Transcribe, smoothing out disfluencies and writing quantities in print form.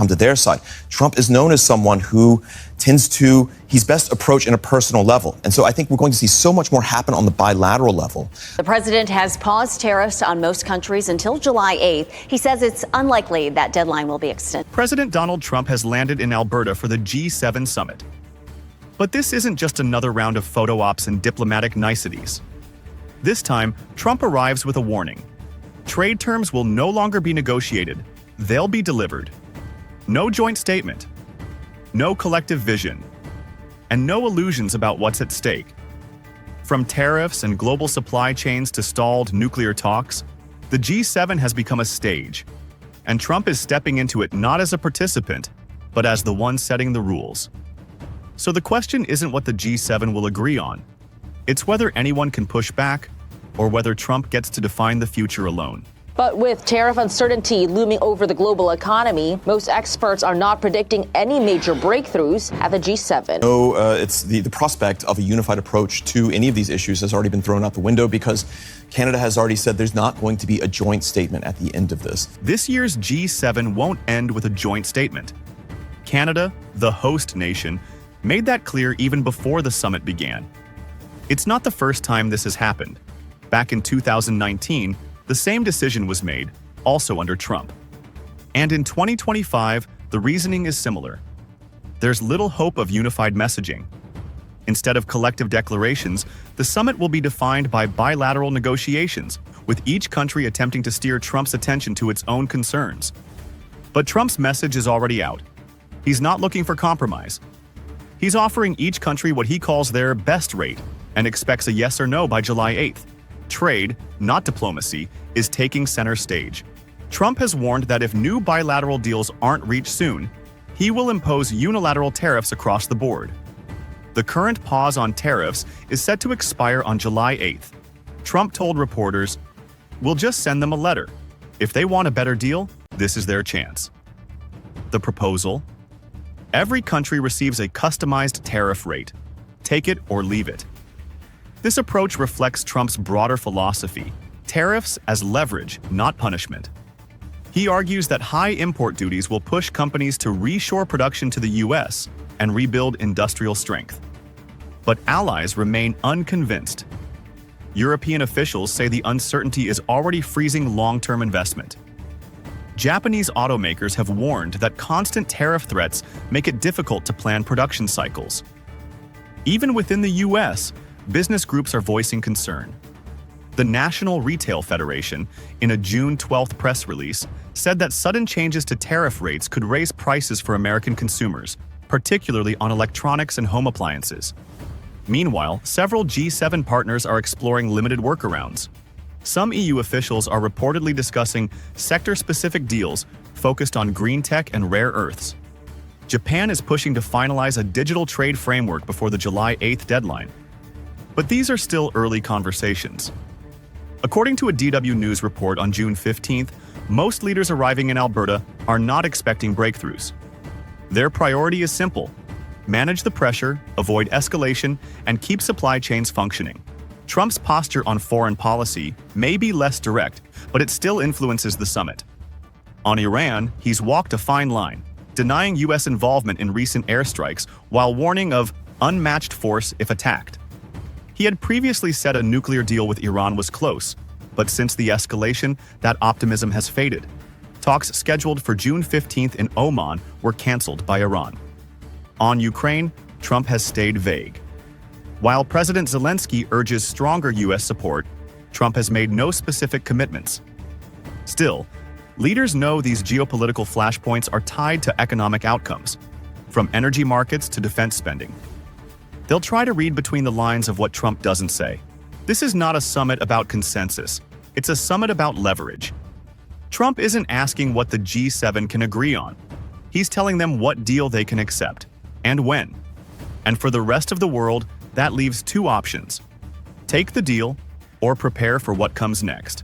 come to their side. Trump is known as someone who he's best approached in a personal level. And so I think we're going to see so much more happen on the bilateral level. The president has paused tariffs on most countries until July 8th. He says it's unlikely that deadline will be extended. President Donald Trump has landed in Alberta for the G7 summit. But this isn't just another round of photo ops and diplomatic niceties. This time, Trump arrives with a warning. Trade terms will no longer be negotiated. They'll be delivered. No joint statement. No collective vision. And no illusions about what's at stake. From tariffs and global supply chains to stalled nuclear talks, the G7 has become a stage. And Trump is stepping into it not as a participant, but as the one setting the rules. So the question isn't what the G7 will agree on. It's whether anyone can push back, or whether Trump gets to define the future alone. But with tariff uncertainty looming over the global economy, most experts are not predicting any major breakthroughs at the G7. It's the prospect of a unified approach to any of these issues has already been thrown out the window because Canada has already said there's not going to be a joint statement at the end of this. This year's G7 won't end with a joint statement. Canada, the host nation, made that clear even before the summit began. It's not the first time this has happened. Back in 2019, the same decision was made, also under Trump. And in 2025, the reasoning is similar. There's little hope of unified messaging. Instead of collective declarations, the summit will be defined by bilateral negotiations, with each country attempting to steer Trump's attention to its own concerns. But Trump's message is already out. He's not looking for compromise. He's offering each country what he calls their best rate and expects a yes or no by July 8th. Trade, not diplomacy, is taking center stage. Trump has warned that if new bilateral deals aren't reached soon, he will impose unilateral tariffs across the board. The current pause on tariffs is set to expire on July 8th. Trump told reporters, "We'll just send them a letter. If they want a better deal, this is their chance." The proposal? Every country receives a customized tariff rate. Take it or leave it. This approach reflects Trump's broader philosophy: tariffs as leverage, not punishment. He argues that high import duties will push companies to reshore production to the U.S. and rebuild industrial strength. But allies remain unconvinced. European officials say the uncertainty is already freezing long-term investment. Japanese automakers have warned that constant tariff threats make it difficult to plan production cycles. Even within the U.S., business groups are voicing concern. The National Retail Federation, in a June 12th press release, said that sudden changes to tariff rates could raise prices for American consumers, particularly on electronics and home appliances. Meanwhile, several G7 partners are exploring limited workarounds. Some EU officials are reportedly discussing sector-specific deals focused on green tech and rare earths. Japan is pushing to finalize a digital trade framework before the July 8th deadline. But these are still early conversations. According to a DW News report on June 15th, most leaders arriving in Alberta are not expecting breakthroughs. Their priority is simple: manage the pressure, avoid escalation, and keep supply chains functioning. Trump's posture on foreign policy may be less direct, but it still influences the summit. On Iran, he's walked a fine line, denying U.S. involvement in recent airstrikes while warning of unmatched force if attacked. He had previously said a nuclear deal with Iran was close, but since the escalation, that optimism has faded. Talks scheduled for June 15th in Oman were canceled by Iran. On Ukraine, Trump has stayed vague. While President Zelensky urges stronger U.S. support, Trump has made no specific commitments. Still, leaders know these geopolitical flashpoints are tied to economic outcomes, from energy markets to defense spending. They'll try to read between the lines of what Trump doesn't say. This is not a summit about consensus. It's a summit about leverage. Trump isn't asking what the G7 can agree on. He's telling them what deal they can accept, and when. And for the rest of the world, that leaves two options: take the deal or prepare for what comes next.